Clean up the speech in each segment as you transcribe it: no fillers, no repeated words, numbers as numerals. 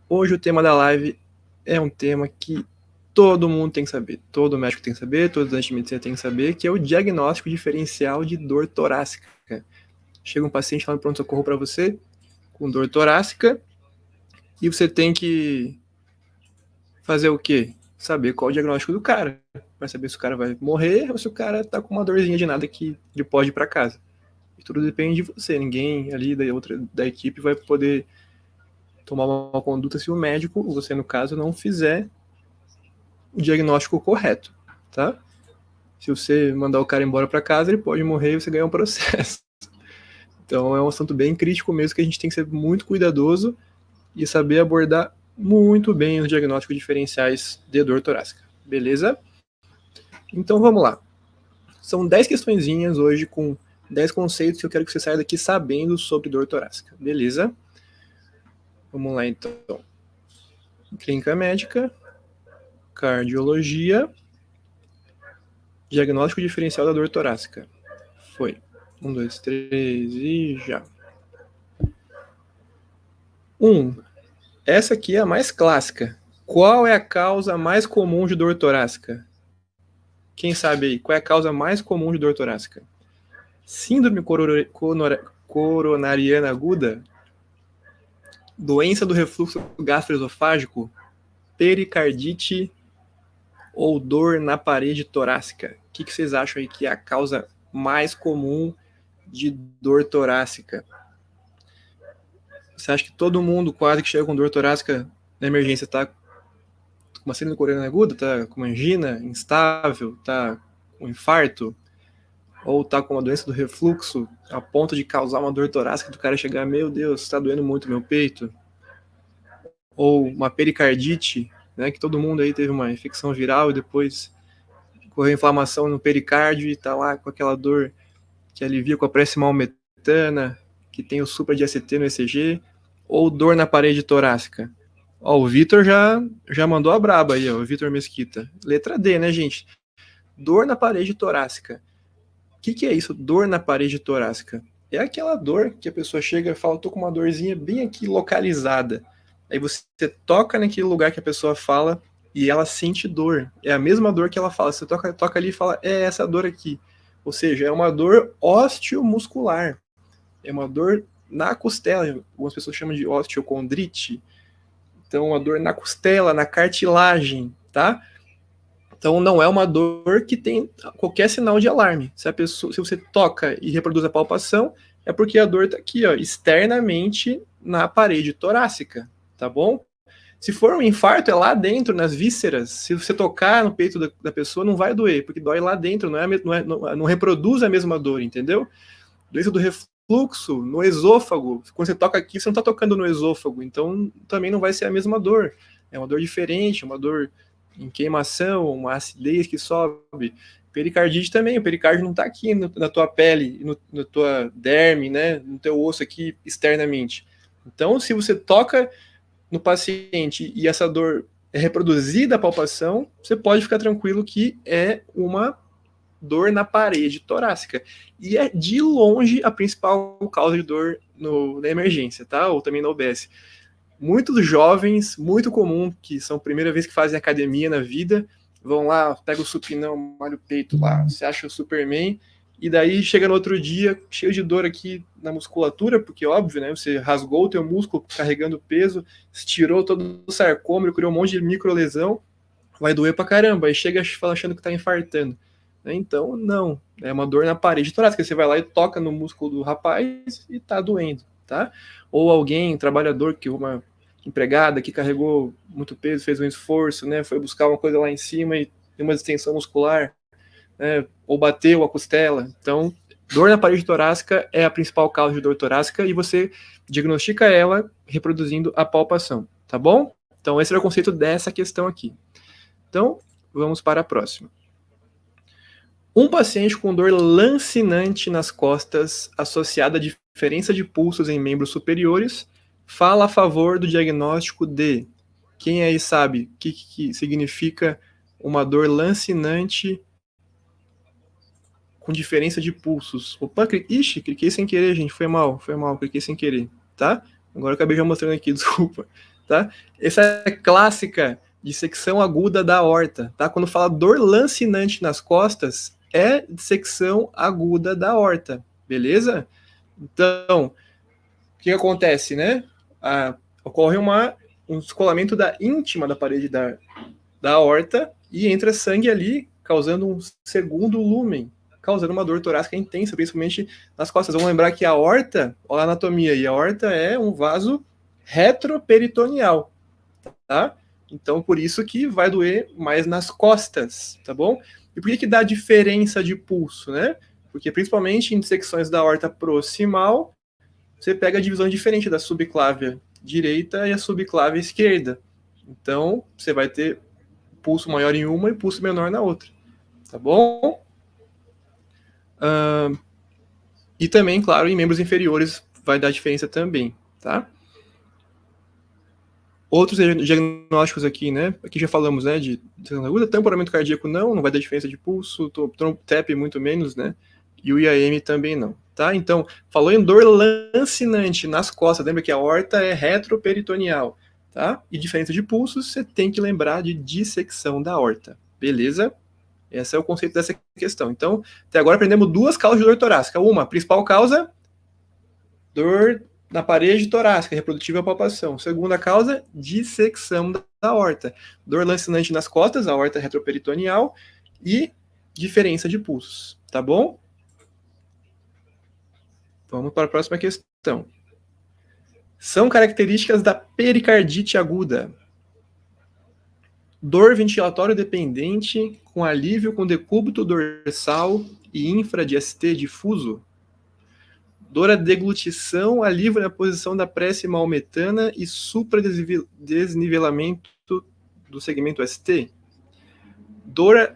Hoje o tema da live é um tema que todo mundo tem que saber, todo médico tem que saber, todo estudante de medicina tem que saber, que é o diagnóstico diferencial de dor torácica. Chega um paciente lá no pronto-socorro para você com dor torácica e você tem que fazer o quê? Saber qual é o diagnóstico do cara, para saber se o cara vai morrer ou se o cara tá com uma dorzinha de nada que ele pode ir para casa. E tudo depende de você, ninguém ali da equipe vai poder tomar uma conduta se o médico, você no caso, não fizer o diagnóstico correto, tá? Se você mandar o cara embora para casa, ele pode morrer e você ganhar um processo. Então é um assunto bem crítico mesmo, que a gente tem que ser muito cuidadoso e saber abordar muito bem os diagnósticos diferenciais de dor torácica. Beleza? Então vamos lá. São 10 questõezinhas hoje com 10 conceitos que eu quero que você saia daqui sabendo sobre dor torácica. Beleza? Vamos lá então. Clínica médica, cardiologia, diagnóstico diferencial da dor torácica. Foi. 1, 2, 3 e já. 1. Essa aqui é a mais clássica. Qual é a causa mais comum de dor torácica? Quem sabe aí? Qual é a causa mais comum de dor torácica? Síndrome coronariana aguda? Doença do refluxo gastroesofágico? Pericardite ou dor na parede torácica? O que vocês acham aí que é a causa mais comum de dor torácica? Você acha que todo mundo quase que chega com dor torácica na emergência tá com uma síndrome coronariana aguda, tá com uma angina instável, tá com um infarto, ou tá com uma doença do refluxo a ponto de causar uma dor torácica do cara chegar, meu Deus, está doendo muito meu peito? Ou uma pericardite, né, que todo mundo aí teve uma infecção viral e depois correu inflamação no pericárdio e tá lá com aquela dor que alivia com a prece maometana, que tem o supra de ACT no ECG, ou dor na parede torácica? Ó, o Vitor já mandou a braba aí, ó, o Vitor Mesquita. Letra D, né, gente? Dor na parede torácica. O que é isso, dor na parede torácica? É aquela dor que a pessoa chega e fala, tô com uma dorzinha bem aqui localizada. Aí você toca naquele lugar que a pessoa fala e ela sente dor. É a mesma dor que ela fala. Você toca ali e fala, é essa dor aqui. Ou seja, é uma dor osteomuscular. É uma dor na costela. Algumas pessoas chamam de osteocondrite. Então, uma dor na costela, na cartilagem, tá? Então, não é uma dor que tem qualquer sinal de alarme. Se você toca e reproduz a palpação, é porque a dor está aqui, ó, externamente na parede torácica, tá bom? Se for um infarto, é lá dentro, nas vísceras. Se você tocar no peito da pessoa, não vai doer, porque dói lá dentro, não reproduz a mesma dor, entendeu? Doença do refluxo no esôfago. Quando você toca aqui, você não está tocando no esôfago, então também não vai ser a mesma dor. É uma dor diferente, uma dor em queimação, uma acidez que sobe. Pericardite também, o pericárdio não está aqui na tua pele, na tua derme, né, no teu osso aqui externamente. Então, se você toca no paciente e essa dor é reproduzida a palpação, você pode ficar tranquilo que é uma dor na parede torácica. E é de longe a principal causa de dor na emergência, tá? Ou também na UBS. Muitos jovens, muito comum, que são a primeira vez que fazem academia na vida, vão lá, pega o supinão, malha o peito lá, você acha o Superman, e daí chega no outro dia, cheio de dor aqui na musculatura, porque óbvio, né, você rasgou o teu músculo carregando peso, estirou todo o sarcômero, criou um monte de microlesão, vai doer pra caramba, aí chega achando que tá infartando. Então, não, é uma dor na parede torácica, você vai lá e toca no músculo do rapaz e tá doendo, tá? Ou alguém, trabalhador, que uma empregada que carregou muito peso, fez um esforço, né, foi buscar uma coisa lá em cima e tem uma distensão muscular, né, ou bateu a costela. Então, dor na parede torácica é a principal causa de dor torácica e você diagnostica ela reproduzindo a palpação, tá bom? Então, esse é o conceito dessa questão aqui. Então, vamos para a próxima. Um paciente com dor lancinante nas costas associada à diferença de pulsos em membros superiores fala a favor do diagnóstico de... Quem aí sabe o que significa uma dor lancinante com diferença de pulsos? Opa, ixi, cliquei sem querer, gente, foi mal, cliquei sem querer, tá? Agora eu acabei já mostrando aqui, desculpa. tá? Essa é clássica dissecção aguda da aorta, tá? Quando fala dor lancinante nas costas, é dissecção aguda da aorta, beleza? Então, o que acontece, né? Ocorre um descolamento da íntima da parede da aorta e entra sangue ali, causando um segundo lúmen, causando uma dor torácica intensa, principalmente nas costas. Vamos lembrar que a aorta, olha a anatomia aí, a aorta é um vaso retroperitoneal, tá? Então, por isso que vai doer mais nas costas, tá bom? E por que dá diferença de pulso, né? Porque principalmente em dissecções da aorta proximal, você pega a divisão diferente da subclávia direita e a subclávia esquerda. Então, você vai ter pulso maior em uma e pulso menor na outra, tá bom? E também, claro, em membros inferiores vai dar diferença também, tá? Outros diagnósticos aqui, né? Aqui já falamos, né, de tamponamento cardíaco não vai dar diferença de pulso, TEP muito menos, né? E o IAM também não, tá? Então, falou em dor lancinante nas costas, lembra que a aorta é retroperitoneal, tá? E diferença de pulso, você tem que lembrar de dissecção da aorta, beleza? Esse é o conceito dessa questão. Então, até agora aprendemos duas causas de dor torácica. Uma, principal causa, dor na parede torácica, reprodutiva palpação. Segunda causa, dissecção da aorta. Dor lancinante nas costas, a aorta retroperitoneal e diferença de pulsos, tá bom? Vamos para a próxima questão. São características da pericardite aguda. Dor ventilatório dependente com alívio com decúbito dorsal e infra de ST difuso. Dor à deglutição, alívio na posição da prece maometana e supradesnivelamento do segmento ST. Dor à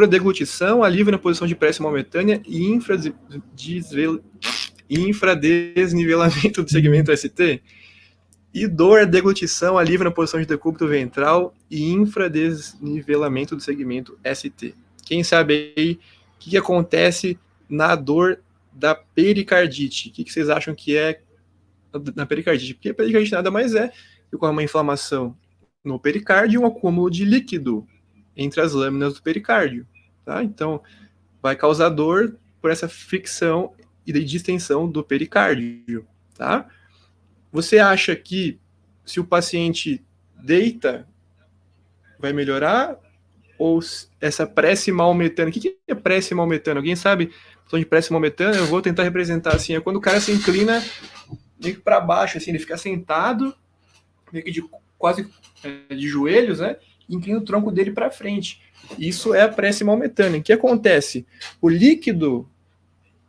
deglutição, alívio na posição de prece maometânea e infradesnivelamento do segmento ST. E dor à deglutição, alívio na posição de decúbito ventral e infradesnivelamento do segmento ST. Quem sabe aí o que acontece na dor da pericardite? O que vocês acham que é na pericardite? Porque a pericardite nada mais é que ocorre uma inflamação no pericárdio e um acúmulo de líquido entre as lâminas do pericárdio, tá? Então, vai causar dor por essa fricção e distensão do pericárdio, tá? Você acha que se o paciente deita, vai melhorar? Ou essa prece maometana? O que é prece maometana? Alguém sabe? De prece maometana, eu vou tentar representar assim, é quando o cara se inclina meio que para baixo, assim, ele fica sentado, meio que quase de joelhos, né? E inclina o tronco dele para frente. Isso é a prece maometana. O que acontece? O líquido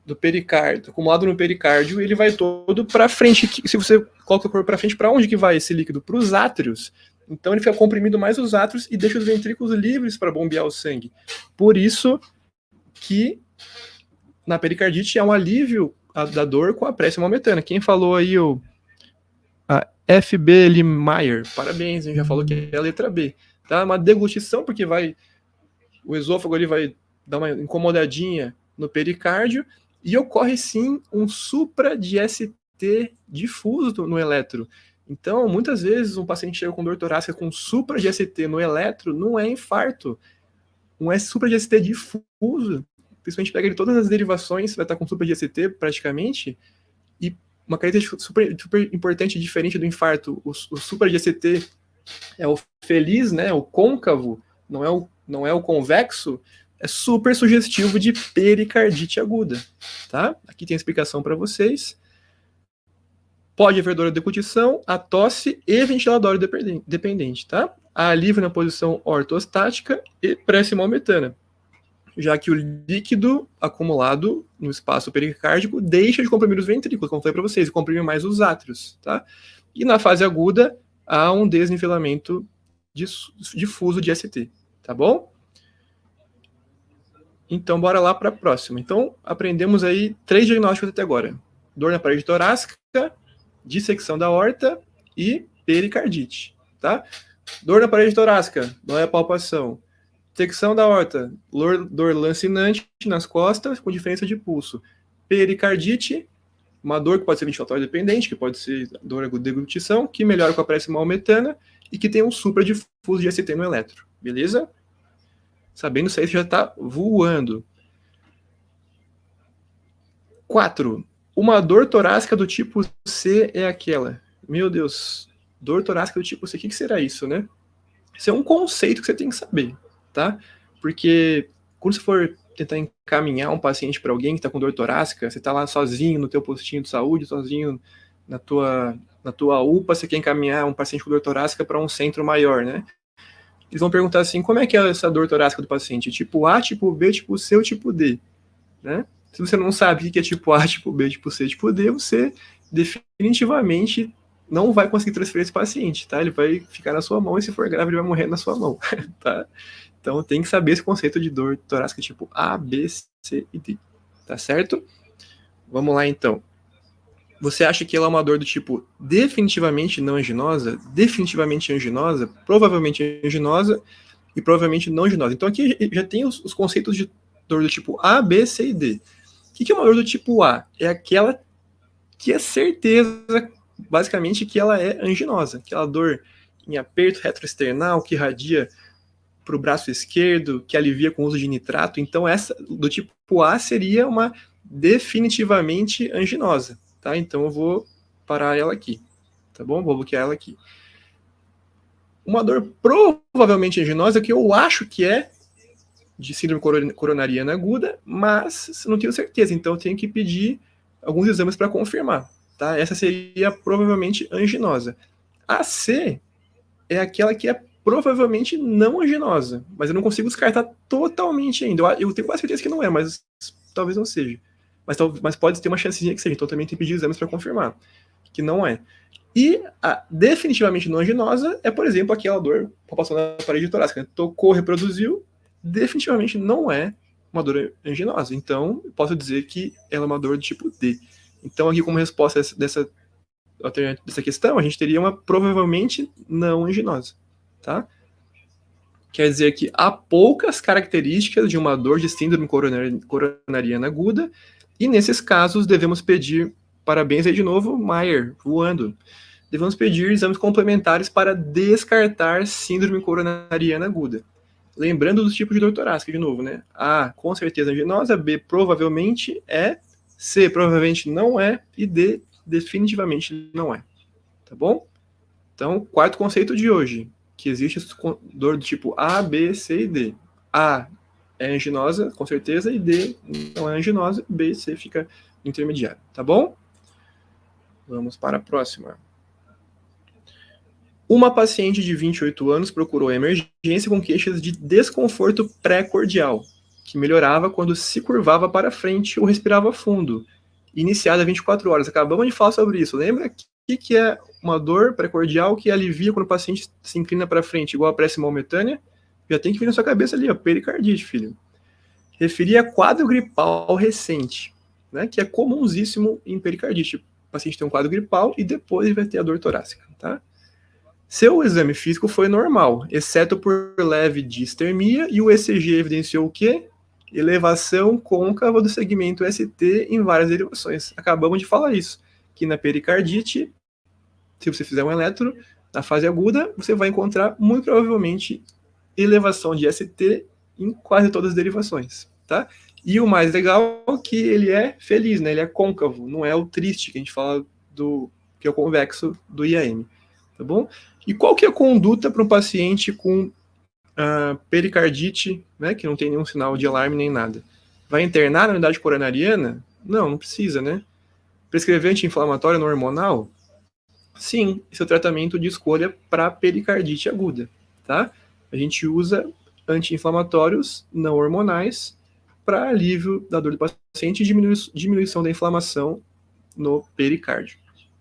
do pericárdio, acumulado no pericárdio, ele vai todo para frente. Se você coloca o corpo para frente, para onde que vai esse líquido? Para os átrios. Então ele fica comprimindo mais os átrios e deixa os ventrículos livres para bombear o sangue. Por isso que na pericardite é um alívio da dor com a prece maometana. Quem falou aí a F.B. Limmayer, parabéns, já falou que é a letra B. Tá? Uma deglutição, porque o esôfago ali vai dar uma incomodadinha no pericárdio e ocorre sim um supra de ST difuso no eletro. Então, muitas vezes um paciente chega com dor torácica com supra de ST no eletro, não é infarto. Um supra de ST difuso, principalmente pega de todas as derivações, vai estar com supra de ST praticamente, e uma característica super importante e diferente do infarto, o supra de ST é o feliz, né, o côncavo, não é o convexo, é super sugestivo de pericardite aguda, tá? Aqui tem a explicação para vocês. Pode haver dor à deglutição, a tosse e ventilatório dependente, tá? A alívio na posição ortostática e prece maometana, já que o líquido acumulado no espaço pericárdico deixa de comprimir os ventrículos, como eu falei para vocês, e comprime mais os átrios, tá? E na fase aguda, há um desnivelamento difuso de ST, tá bom? Então, bora lá para a próxima. Então, aprendemos aí 3 diagnósticos até agora. Dor na parede torácica, dissecção da aorta e pericardite, tá? Dor na parede torácica, não é palpação. Dissecção da aorta, dor lancinante nas costas com diferença de pulso. Pericardite, Uma dor que pode ser ventilatória dependente, que pode ser dor aguda de deglutição, que melhora com a paracetamol metana e que tem um supradifuso de ACT no eletro. Beleza? Sabendo isso aí, você já está voando. 4. Uma dor torácica do tipo C é aquela. Meu Deus, dor torácica do tipo C, o que será isso, né? Isso é um conceito que você tem que saber, tá? Porque quando você for tentar encaminhar um paciente para alguém que está com dor torácica, você está lá sozinho no teu postinho de saúde, sozinho na tua UPA, você quer encaminhar um paciente com dor torácica para um centro maior, né? Eles vão perguntar assim, como é que é essa dor torácica do paciente? Tipo A, tipo B, tipo C ou tipo D, né? Se você não sabe o que é tipo A, tipo B, tipo C, tipo D, você definitivamente não vai conseguir transferir esse paciente, tá? Ele vai ficar na sua mão e se for grave ele vai morrer na sua mão, tá? Então tem que saber esse conceito de dor torácica tipo A, B, C e D, tá certo? Vamos lá então. Você acha que ela é uma dor do tipo definitivamente não anginosa, definitivamente anginosa, provavelmente anginosa e provavelmente não anginosa? Então aqui já tem os conceitos de dor do tipo A, B, C e D. O que é uma dor do tipo A? É aquela que é certeza, basicamente, que ela é anginosa. Aquela dor em aperto retroesternal que irradia para o braço esquerdo, que alivia com o uso de nitrato. Então essa do tipo A seria uma definitivamente anginosa, tá? Então eu vou parar ela aqui, tá bom? Vou bloquear ela aqui. Uma dor provavelmente anginosa que eu acho que é de síndrome coronariana aguda, mas não tenho certeza, então eu tenho que pedir alguns exames para confirmar, tá? Essa seria provavelmente anginosa. A C é aquela que é provavelmente não anginosa, mas eu não consigo descartar totalmente ainda. Eu tenho quase certeza que não é, mas talvez não seja. Mas pode ter uma chancezinha que seja, então também tem que pedir exames para confirmar que não é. E a definitivamente não anginosa é, por exemplo, aquela dor palpação na parede torácica. Tocou, reproduziu, definitivamente não é uma dor anginosa. Então, posso dizer que ela é uma dor do tipo D. Então, aqui como resposta dessa questão, a gente teria uma provavelmente não anginosa, tá? Quer dizer que há poucas características de uma dor de síndrome coronariana aguda, e nesses casos devemos pedir, parabéns aí de novo, Maier, voando, devemos pedir exames complementares para descartar síndrome coronariana aguda. Lembrando dos tipos de dor torácica, de novo, né? A, com certeza anginosa, B, provavelmente é, C, provavelmente não é, e D, definitivamente não é. Tá bom? Então, quarto conceito de hoje, que existe dor do tipo A, B, C e D. A é anginosa, com certeza, e D não é anginosa, B e C fica intermediário, tá bom? Vamos para a próxima. Uma paciente de 28 anos procurou a emergência com queixas de desconforto pré-cordial, que melhorava quando se curvava para frente ou respirava fundo, iniciada 24 horas. Acabamos de falar sobre isso. Lembra que é uma dor pré-cordial que alivia quando o paciente se inclina para frente, igual a pressão momentânea? Já tem que vir na sua cabeça ali, ó, pericardite, filho. Referia a quadro gripal recente, né, que é comunsíssimo em pericardite. O paciente tem um quadro gripal e depois vai ter a dor torácica, tá? Seu exame físico foi normal, exceto por leve distermia, e o ECG evidenciou o quê? Elevação côncava do segmento ST em várias derivações. Acabamos de falar isso, que na pericardite, se você fizer um eletro, na fase aguda, você vai encontrar, muito provavelmente, elevação de ST em quase todas as derivações, tá? E o mais legal é que ele é feliz, né? Ele é côncavo, não é o triste que a gente fala que é o convexo do IAM, tá bom? E qual que é a conduta para um paciente com pericardite, né, que não tem nenhum sinal de alarme nem nada? Vai internar na unidade coronariana? Não precisa, né? Prescrever anti-inflamatório no hormonal? Sim, esse é o tratamento de escolha para pericardite aguda, tá? A gente usa anti-inflamatórios não hormonais para alívio da dor do paciente e diminuição da inflamação no pericárdio,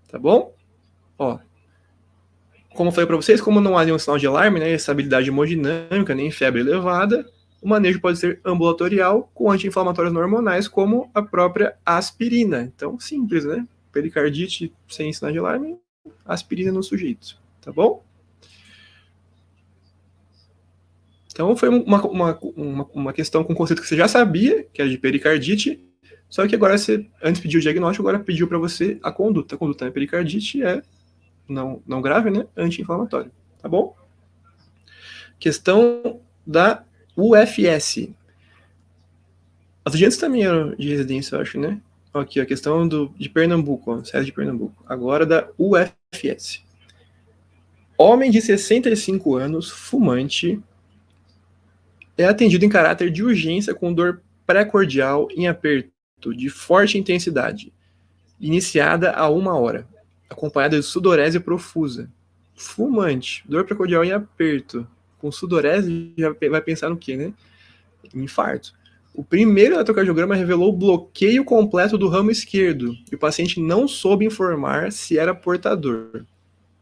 tá bom? Ó, como eu falei para vocês, como não há nenhum sinal de alarme, né, estabilidade hemodinâmica, nem febre elevada, o manejo pode ser ambulatorial com anti-inflamatórios não hormonais, como a própria aspirina. Então, simples, né? Pericardite sem sinal de alarme, aspirina no sujeito, tá bom? Então, foi uma questão com conceito que você já sabia, que era de pericardite, Só que agora você, antes pediu o diagnóstico, agora pediu para você a conduta. A conduta é pericardite, é não grave, né? Anti-inflamatório, tá bom? Questão da UFS. As adiantes também eram de residência, eu acho, né? Aqui, a questão de Pernambuco, ó, SES de Pernambuco. Agora da UFS. Homem de 65 anos, fumante, é atendido em caráter de urgência com dor pré-cordial em aperto de forte intensidade, iniciada a 1 hora, acompanhada de sudorese profusa. Fumante, dor pré-cordial em aperto, com sudorese, já vai pensar no quê, né? Infarto. O primeiro eletrocardiograma revelou bloqueio completo do ramo esquerdo e o paciente não soube informar se era portador.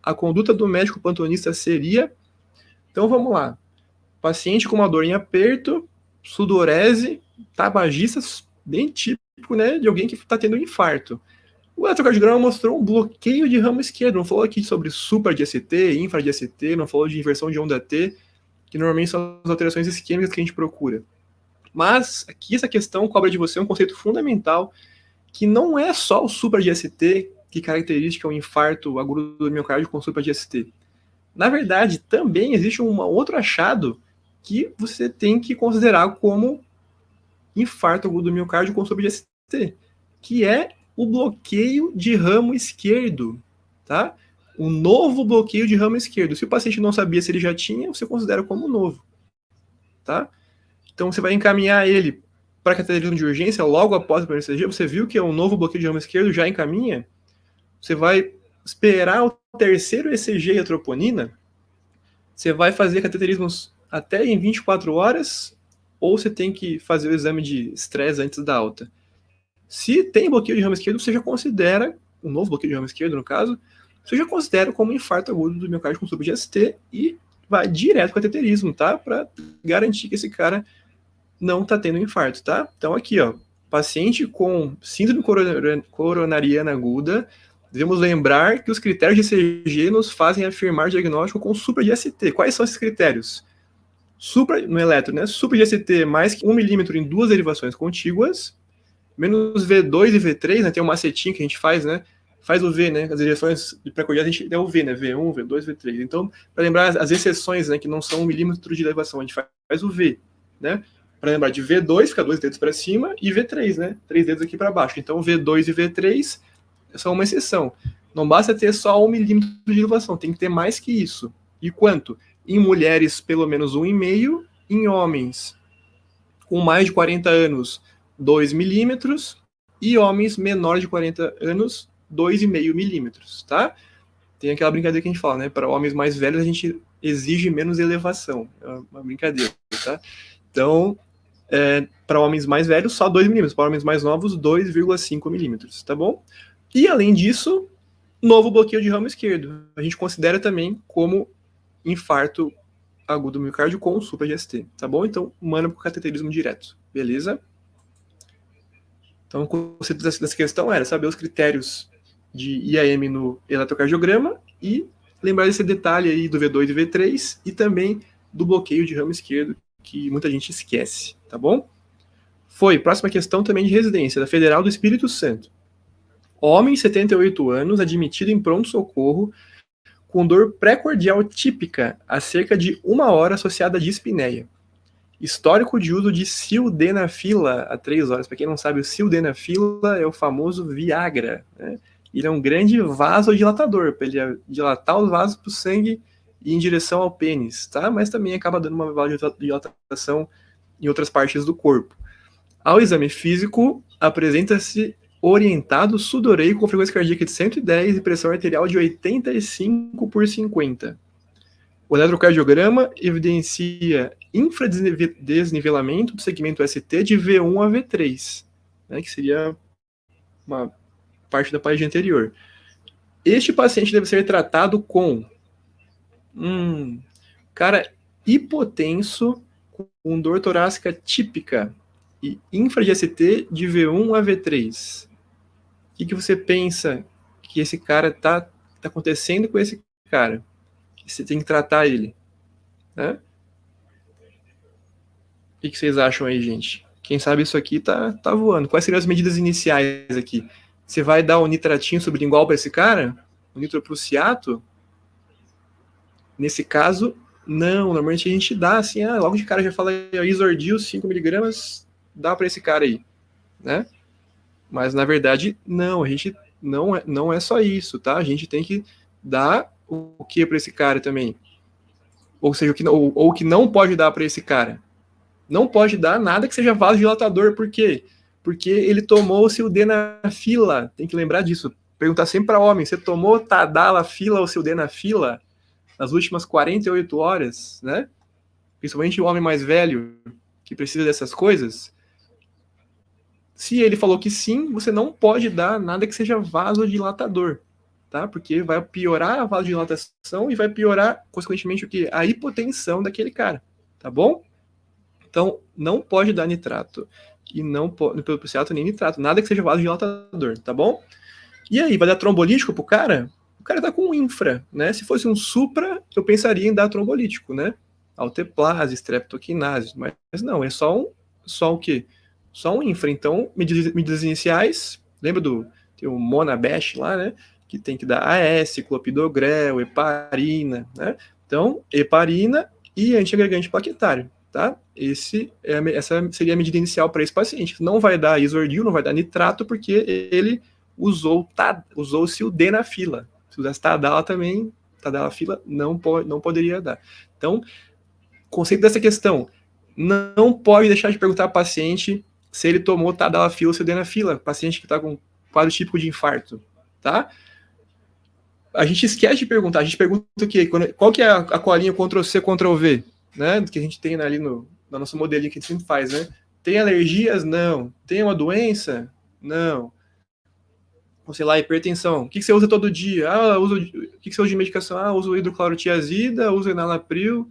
A conduta do médico plantonista seria... Então vamos lá. Paciente com uma dor em aperto, sudorese, tabagista, bem típico, né, de alguém que está tendo um infarto. O eletrocardiograma mostrou um bloqueio de ramo esquerdo, não falou aqui sobre supra de ST, infra de ST, não falou de inversão de onda T, que normalmente são as alterações isquêmicas que a gente procura. Mas aqui essa questão cobra de você um conceito fundamental, que não é só o supra de ST que caracteriza um infarto agudo do miocárdio com supra de ST. Na verdade, também existe um outro achado que você tem que considerar como infarto agudo do miocárdio com supra de ST, que é o bloqueio de ramo esquerdo, tá? O novo bloqueio de ramo esquerdo. Se o paciente não sabia se ele já tinha, você considera como novo, tá? Então você vai encaminhar ele para cateterismo de urgência logo após o primeiro ECG. Você viu que é um novo bloqueio de ramo esquerdo, já encaminha. Você vai esperar o terceiro ECG e a troponina. Você vai fazer cateterismos até em 24 horas, ou você tem que fazer o exame de estresse antes da alta. Se tem bloqueio de ramo esquerdo, você já considera, um novo bloqueio de ramo esquerdo no caso, você já considera como infarto agudo do miocárdio com supra de ST e vai direto com cateterismo, tá? Para garantir que esse cara não está tendo infarto, tá? Então aqui, ó, paciente com síndrome coronariana aguda, devemos lembrar que os critérios de ECG nos fazem afirmar diagnóstico com supra de ST. Quais são esses critérios? Supra, no eletro, né? Supra de ST mais que 1 milímetro em duas derivações contíguas, menos V2 e V3, né? Tem um macetinho que a gente faz, né? Faz o V, né? As derivações de pré-cordiais a gente é o V, né? V1, V2, V3. Então, para lembrar as exceções, né? Que não são 1 milímetro de derivação, a gente faz o V, né? Para lembrar de V2, fica 2 dedos para cima, e V3, né? 3 dedos aqui para baixo. Então, V2 e V3 são uma exceção. Não basta ter só 1 milímetro de derivação, tem que ter mais que isso. E quanto? Em mulheres, pelo menos 1,5, em homens com mais de 40 anos, 2 milímetros, e homens menores de 40 anos, 2,5 milímetros, tá? Tem aquela brincadeira que a gente fala, né? Para homens mais velhos, a gente exige menos elevação. É uma brincadeira, tá? Então, para homens mais velhos, só 2 milímetros. Para homens mais novos, 2,5 milímetros, tá bom? E, além disso, novo bloqueio de ramo esquerdo. A gente considera também como infarto agudo do miocárdio com supra de ST, tá bom? Então, manda para o cateterismo direto, beleza? Então, o conceito dessa questão era saber os critérios de IAM no eletrocardiograma e lembrar desse detalhe aí do V2 e V3 e também do bloqueio de ramo esquerdo, que muita gente esquece, tá bom? Próxima questão também de residência, da Federal do Espírito Santo. Homem, 78 anos, admitido em pronto-socorro, com dor pré-cordial típica há cerca de 1 hora associada à dispneia. Histórico de uso de sildenafila há 3 horas. Para quem não sabe, o sildenafila é o famoso Viagra, né? Ele é um grande vasodilatador, para ele dilatar os vasos para o sangue e em direção ao pênis, tá? Mas também acaba dando uma vasodilatação em outras partes do corpo. Ao exame físico, apresenta-se orientado sudoreio com frequência cardíaca de 110 e pressão arterial de 85/50. O eletrocardiograma evidencia infradesnivelamento do segmento ST de V1 a V3, né, que seria uma parte da parede anterior. Este paciente deve ser tratado com cara hipotenso, com dor torácica típica e infra de ST de V1 a V3. O que você pensa que esse cara tá acontecendo com esse cara? Você tem que tratar ele, né? O que vocês acham aí, gente? Quem sabe isso aqui tá voando. Quais seriam as medidas iniciais aqui? Você vai dar um nitratinho sublingual para esse cara? O nitroprussiato? Nesse caso, não. Normalmente a gente dá assim, logo de cara já fala Isordil 5mg, dá para esse cara aí, né? Mas na verdade, não. A gente não é só isso, tá? A gente tem que dar o que para esse cara também? Ou seja, o que não pode dar para esse cara? Não pode dar nada que seja vasodilatador. Por quê? Porque ele tomou o sildenafila. Tem que lembrar disso. Perguntar sempre para homem: você tomou tadalafila ou sildenafila nas últimas 48 horas, né? Principalmente o homem mais velho que precisa dessas coisas. Se ele falou que sim, você não pode dar nada que seja vasodilatador, tá? Porque vai piorar a vasodilatação e vai piorar, consequentemente, o quê? A hipotensão daquele cara, tá bom? Então, não pode dar nitrato. E não pode, pelo prussiato, nem nitrato. Nada que seja vasodilatador, tá bom? E aí, vai dar trombolítico pro cara? O cara tá com infra, né? Se fosse um supra, eu pensaria em dar trombolítico, né? Alteplase, streptokinase. Mas não, é só o quê? Só um infra. Então, medidas iniciais, lembra tem o Monabash lá, né? Que tem que dar AS, clopidogrel, heparina, né? Então, heparina e antiagregante plaquetário, tá? Essa seria a medida inicial para esse paciente. Não vai dar isordil, não vai dar nitrato, porque ele usou o sildenafila. Se usasse tadala também, tadalafila não poderia dar. Então, conceito dessa questão, não pode deixar de perguntar ao paciente se ele tomou tadalafila ou sildenafila, paciente que está com quadro típico de infarto, tá? A gente esquece de perguntar, a gente pergunta o quê? Qual que é a colinha Ctrl+C, Ctrl+V, né? Que a gente tem ali no nosso modelinho que a gente sempre faz, né? Tem alergias? Não. Tem uma doença? Não. Ou sei lá, hipertensão. O que você usa todo dia? O que você usa de medicação? Uso hidroclorotiazida, uso enalapril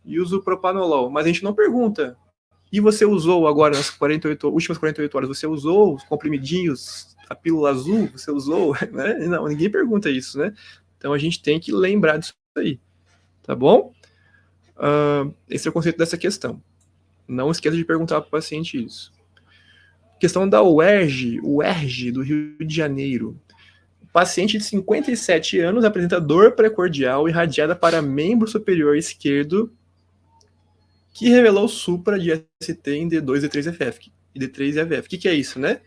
e uso propanolol. Mas a gente não pergunta. E você usou agora, nas últimas 48 horas, você usou os comprimidinhos, a pílula azul, você usou? Né? Não, ninguém pergunta isso, né? Então a gente tem que lembrar disso aí, tá bom? Esse é o conceito dessa questão. Não esqueça de perguntar para o paciente isso. Questão da UERJ do Rio de Janeiro. O paciente de 57 anos apresenta dor precordial irradiada para membro superior esquerdo que revelou supra de ST em D2, D3 e D3 e AVF. O que é isso, né?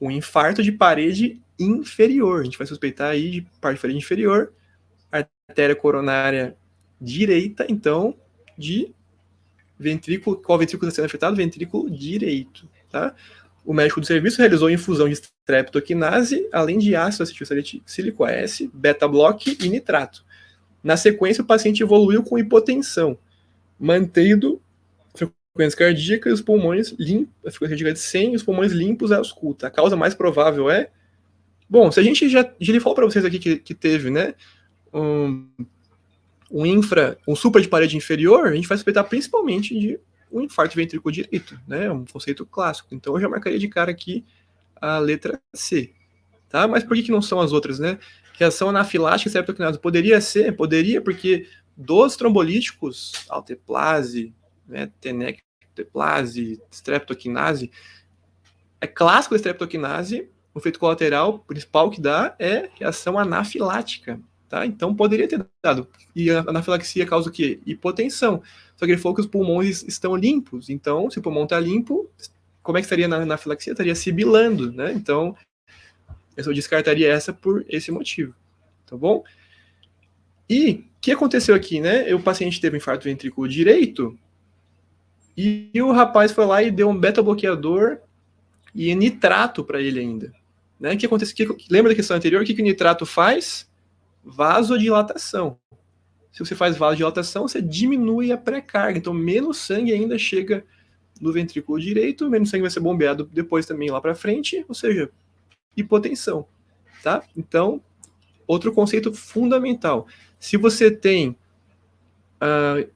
Um infarto de parede inferior. A gente vai suspeitar aí de parte de parede inferior, artéria coronária direita, então, de ventrículo. Qual ventrículo está sendo afetado? Ventrículo direito, tá? O médico do serviço realizou infusão de streptokinase, além de ácido acetilsalicílico AS, beta-block e nitrato. Na sequência, o paciente evoluiu com hipotensão, mantendo frequência cardíaca e os pulmões limpos, a frequência cardíaca de 100 e os pulmões limpos à ausculta. A causa mais provável é... Bom, se a gente já falou para vocês aqui que teve, né, um supra de parede inferior, a gente vai suspeitar principalmente de um infarto ventrículo direito, né, um conceito clássico. Então eu já marcaria de cara aqui a letra C, tá? Mas por que não são as outras, né? Reação anafilática streptokinase poderia ser, porque dos trombolíticos, alteplase, né, tenecteplase, streptokinase, é clássico da streptokinase, o efeito colateral principal que dá é reação anafilática, tá? Então poderia ter dado. E a anafilaxia causa o quê? Hipotensão. Só que ele falou que os pulmões estão limpos, então se o pulmão está limpo, como é que estaria na anafilaxia? Estaria sibilando, né? Então eu descartaria essa por esse motivo, tá bom? E o que aconteceu aqui, né? O paciente teve um infarto ventrículo direito e o rapaz foi lá e deu um beta-bloqueador e nitrato para ele ainda. Né? O que acontece? Lembra da questão anterior? O que o nitrato faz? Vasodilatação. Se você faz vasodilatação, você diminui a pré-carga. Então, menos sangue ainda chega no ventrículo direito, menos sangue vai ser bombeado depois também lá para frente, ou seja, hipotensão. Tá? Então, outro conceito fundamental. Se você tem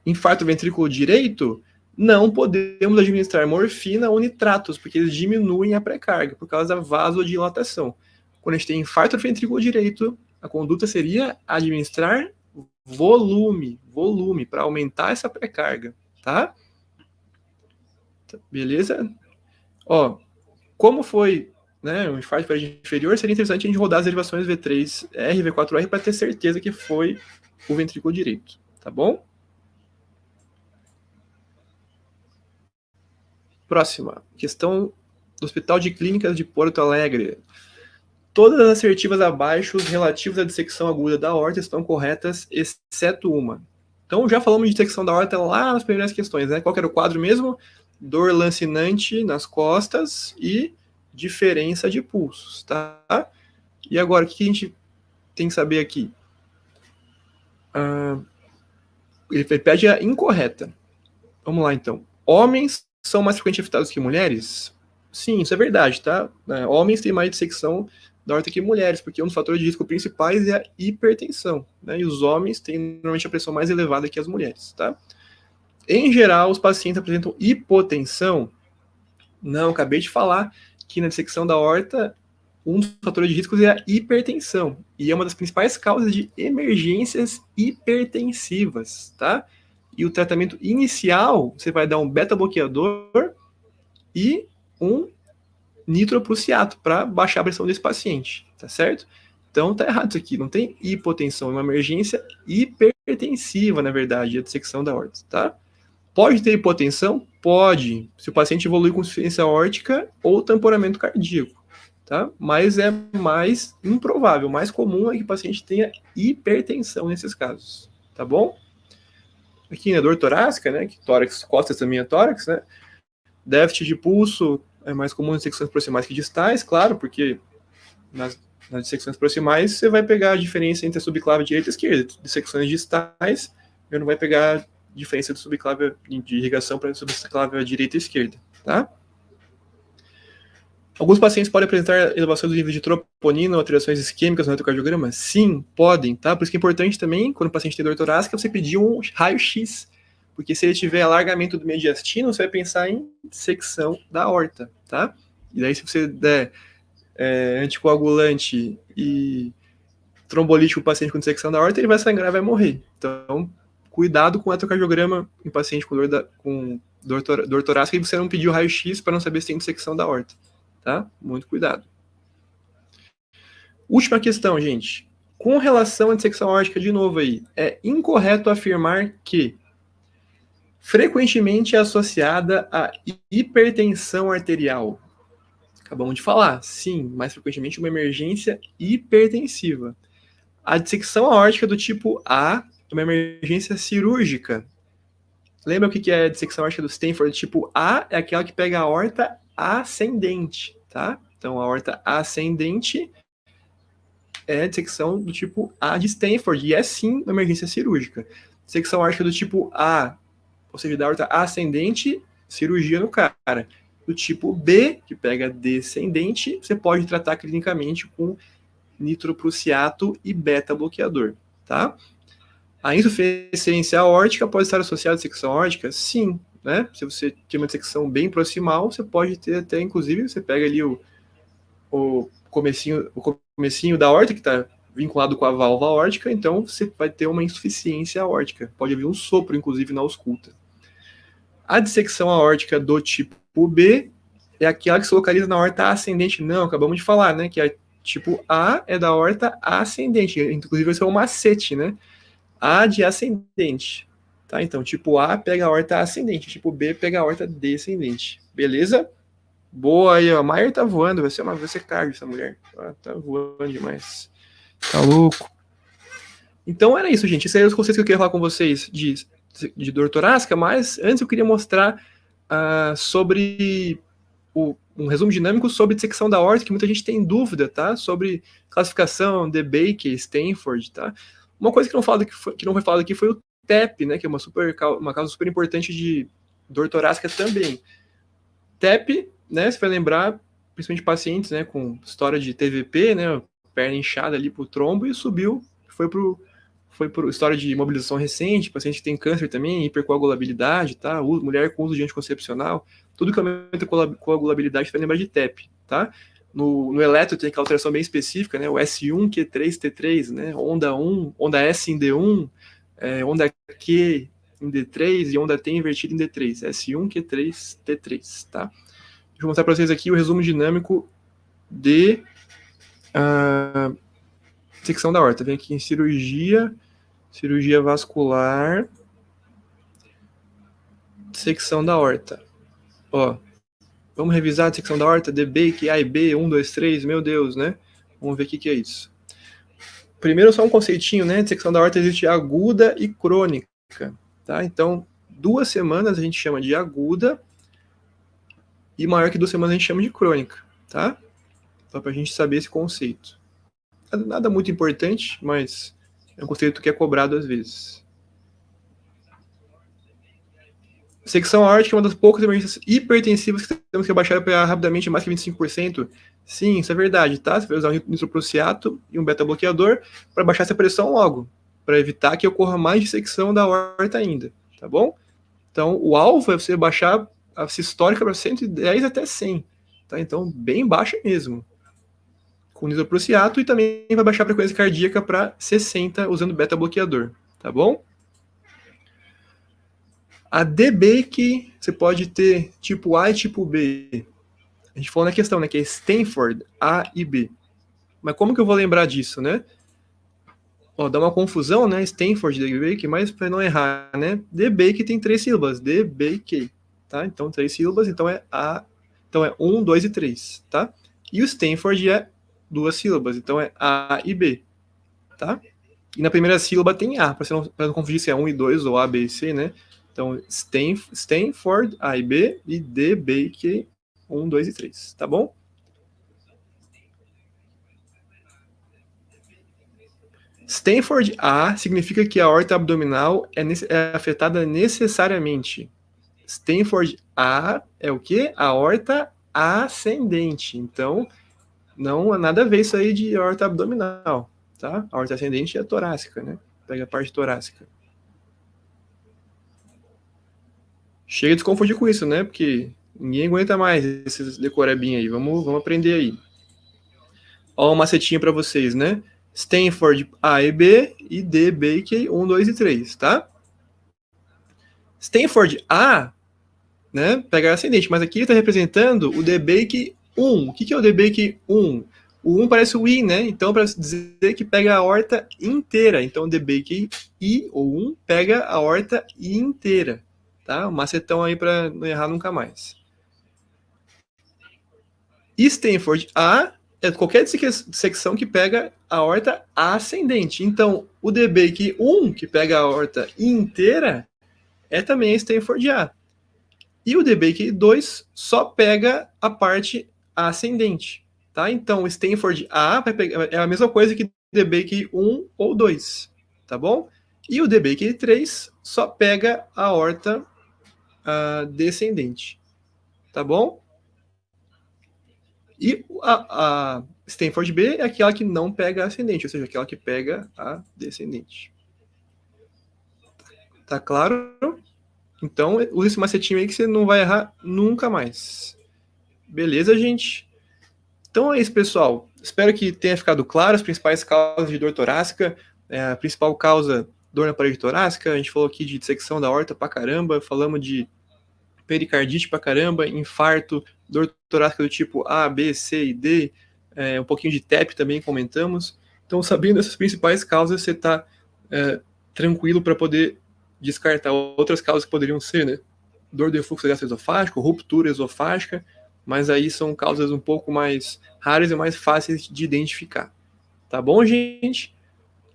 infarto ventrículo direito, não podemos administrar morfina ou nitratos, porque eles diminuem a pré-carga por causa da vasodilatação. Quando a gente tem infarto ventrículo direito, a conduta seria administrar volume, para aumentar essa pré-carga, tá? Beleza? Ó, como foi, né, um infarto faringe inferior, seria interessante a gente rodar as derivações V3R, V4R para ter certeza que foi o ventrículo direito, tá bom? Próxima, questão do Hospital de Clínicas de Porto Alegre. Todas as assertivas abaixo relativas à dissecção aguda da aorta estão corretas, exceto uma. Então, já falamos de dissecção da aorta lá nas primeiras questões, né? Qual que era o quadro mesmo? Dor lancinante nas costas e diferença de pulsos, tá? E agora, o que a gente tem que saber aqui? Ele pede a incorreta. Vamos lá, então. Homens são mais frequentemente afetados que mulheres? Sim, isso é verdade, tá? Homens têm mais dissecção da aorta que mulheres, porque um dos fatores de risco principais é a hipertensão, né? E os homens têm normalmente a pressão mais elevada que as mulheres, tá? Em geral, os pacientes apresentam hipotensão. Não, acabei de falar que na dissecção da aorta, um dos fatores de risco é a hipertensão, e é uma das principais causas de emergências hipertensivas, tá? E o tratamento inicial, você vai dar um beta-bloqueador e um nitroprusiato para baixar a pressão desse paciente, tá certo? Então tá errado isso aqui, não tem hipotensão, é uma emergência hipertensiva, na verdade, a dissecção da aorta, tá? Pode ter hipotensão? Pode, se o paciente evoluir com insuficiência aórtica ou tamponamento cardíaco, tá? Mas é mais improvável, mais comum é que o paciente tenha hipertensão nesses casos, tá bom? Aqui na dor torácica, né, que tórax, costas também é tórax, né? Déficit de pulso é mais comum nas dissecções proximais que distais, claro, porque nas dissecções proximais você vai pegar a diferença entre a subclávia direita e esquerda. Dissecções distais, eu não vai pegar a diferença de subclávia de irrigação para subclávia direita e esquerda, tá? Alguns pacientes podem apresentar elevação do nível de troponina ou alterações isquêmicas no eletrocardiograma? Sim, podem, tá? Por isso que é importante também, quando o paciente tem dor torácica, você pedir um raio-x, porque se ele tiver alargamento do mediastino, você vai pensar em dissecção da aorta, tá? E daí, se você der anticoagulante e trombolítico para o paciente com dissecção da aorta, ele vai sangrar e vai morrer. Então, cuidado com o eletrocardiograma em paciente com dor torácica e você não pedir o raio-x para não saber se tem dissecção da aorta. Tá? Muito cuidado. Última questão, gente. Com relação à dissecção aórtica, de novo aí, é incorreto afirmar que frequentemente é associada a hipertensão arterial. Acabamos de falar, sim, mais frequentemente uma emergência hipertensiva. A dissecção aórtica do tipo A é uma emergência cirúrgica. Lembra o que é a dissecção aórtica do Stanford? Tipo A é aquela que pega a aorta ascendente, tá? Então, a aorta ascendente é a dissecção do tipo A de Stanford, e é sim uma emergência cirúrgica. Dissecção aórtica do tipo A, ou seja, da aorta ascendente, cirurgia no cara. Do tipo B, que pega descendente, você pode tratar clinicamente com nitroprusiato e beta-bloqueador, tá? A insuficiência aórtica pode estar associada à dissecção aórtica? Sim, né? Se você tem uma dissecção bem proximal, você pode ter até, inclusive, você pega ali o comecinho da aorta, que está vinculado com a válvula aórtica, então você vai ter uma insuficiência aórtica. Pode haver um sopro, inclusive, na ausculta. A dissecção aórtica do tipo B é aquela que se localiza na aorta ascendente. Não, acabamos de falar, né? Que a tipo A é da aorta ascendente. Inclusive, esse é um macete, né? A de ascendente. Tá? Então, tipo A pega a aorta ascendente, tipo B pega a aorta descendente. Beleza? Boa aí, ó. A Maier tá voando, vai ser cardio essa mulher. Tá voando demais. Tá louco. Então era isso, gente. Esses eram os conceitos que eu queria falar com vocês de dor torácica, mas antes eu queria mostrar sobre um resumo dinâmico sobre dissecção da aorta, que muita gente tem dúvida, tá? Sobre classificação de Baker, Stanford, tá? Uma coisa que não foi falado aqui foi o TEP, né? Que é uma causa super importante de dor torácica também. TEP, né? Você vai lembrar, principalmente pacientes, né? Com história de TVP, né? Perna inchada ali pro trombo e subiu, foi por história de imobilização recente, paciente que tem câncer também, hipercoagulabilidade, tá? Mulher com uso de anticoncepcional, tudo que aumenta a coagulabilidade, você vai lembrar de TEP, tá? No eletro tem aquela alteração bem específica, né? O S1, Q3, T3, né? Onda 1, onda S em D1, onda Q em D3 e onda T invertida em D3. S1, Q3, T3, tá? Deixa eu mostrar para vocês aqui o resumo dinâmico de secção da aorta. Vem aqui em cirurgia vascular, secção da aorta. Ó, vamos revisar a secção da aorta, DBAK, A e B, 1, 2, 3, meu Deus, né? Vamos ver o que é isso. Primeiro, só um conceitinho, né? De secção da aorta existe aguda e crônica, tá? Então, 2 semanas a gente chama de aguda e maior que 2 semanas a gente chama de crônica, tá? Só pra gente saber esse conceito. Nada muito importante, mas é um conceito que é cobrado às vezes. Secção aórtica é uma das poucas emergências hipertensivas que temos que abaixar para rapidamente mais que 25%. Sim, isso é verdade, tá? Você vai usar um nitroprusiato e um beta-bloqueador para baixar essa pressão logo, para evitar que ocorra mais dissecção da aorta ainda, tá bom? Então, o alvo é você baixar a sistólica para 110 até 100, tá? Então, bem baixa mesmo, com nitroprusiato, e também vai baixar a frequência cardíaca para 60 usando beta-bloqueador, tá bom? A DBAK você pode ter tipo A e tipo B. A gente falou na questão, né, que é Stanford, A e B. Mas como que eu vou lembrar disso, né? Ó, dá uma confusão, né? Stanford, DBAK, mas para não errar, né? DBAK tem 3 sílabas, DBAK, tá? Então 3 sílabas, então é A, então é 1, 2 e 3, tá? E o Stanford é 2 sílabas, então é A e B, tá? E na primeira sílaba tem A, para não confundir se é 1 e 2 ou A, B e C, né? Então, Stanford, A e B, e DBAK, 1, 2 e 3, tá bom? Stanford A significa que a aorta abdominal é afetada necessariamente. Stanford A é o quê? A aorta ascendente. Então, não há nada a ver isso aí de aorta abdominal, tá? A aorta ascendente é torácica, né? Pega a parte torácica. Chega de se confundir com isso, né? Porque ninguém aguenta mais esses decorebinhos aí. Vamos aprender aí. Ó, uma setinha para vocês, né? Stanford A e B e D, Baker 1, 2 e 3, tá? Stanford A, né? Pega ascendente, mas aqui está representando o D, Baker 1. O que é o D, Baker 1? O 1 parece o I, né? Então, para dizer que pega a aorta inteira. Então, o D, Baker I, ou 1, pega a aorta inteira. Tá? Um macetão aí para não errar nunca mais. Stanford A é qualquer dissecção que pega a aorta ascendente. Então, o DBAK 1, que pega a aorta inteira, é também a Stanford A. E o DBAK 2 só pega a parte ascendente. Tá? Então, o Stanford A vai pegar, é a mesma coisa que DBAK 1 ou 2. Tá bom? E o DBAK 3 só pega a aorta descendente. Tá bom? E a Stanford B é aquela que não pega a ascendente, ou seja, aquela que pega a descendente. Tá claro? Então, use esse macetinho aí que você não vai errar nunca mais. Beleza, gente? Então é isso, pessoal. Espero que tenha ficado claro as principais causas de dor torácica. A principal causa, dor na parede torácica. A gente falou aqui de dissecção da aorta pra caramba. Falamos de pericardite pra caramba, infarto, dor torácica do tipo A, B, C e D, um pouquinho de TEP também comentamos. Então, sabendo essas principais causas, você está tranquilo para poder descartar outras causas que poderiam ser, né? Dor do refluxo gastroesofágico, ruptura esofágica, mas aí são causas um pouco mais raras e mais fáceis de identificar. Tá bom, gente?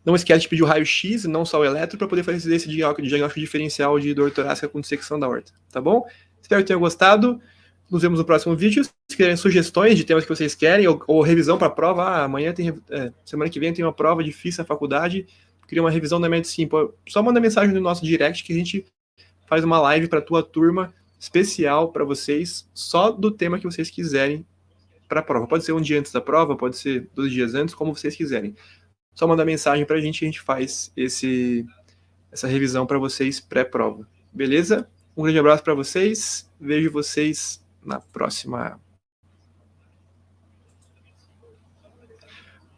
Não esquece de pedir o raio-x, não só o eletro, para poder fazer esse diagnóstico diferencial de dor torácica com dissecção da aorta. Tá bom? Espero que tenham gostado. Nos vemos no próximo vídeo. Se quiserem sugestões de temas que vocês querem, ou revisão para a prova, amanhã tem, semana que vem tem uma prova difícil na faculdade, queria uma revisão da Medicine, só manda mensagem no nosso direct que a gente faz uma live para a tua turma especial para vocês, só do tema que vocês quiserem para a prova. Pode ser um dia antes da prova, pode ser 2 dias antes, como vocês quiserem. Só mandar mensagem para a gente faz essa revisão para vocês pré-prova. Beleza? Um grande abraço para vocês. Vejo vocês na próxima.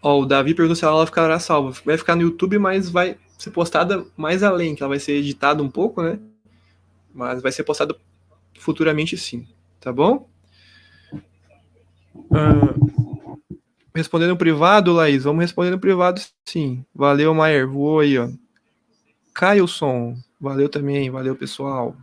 Ó, o Davi perguntou se a aula ficará salva. Vai ficar no YouTube, mas vai ser postada mais além, que ela vai ser editada um pouco, né? Mas vai ser postada futuramente sim, tá bom? Respondendo no privado, Laís, vamos responder no privado sim. Valeu, Maier, voou aí, ó. Cailson, valeu também, valeu, pessoal.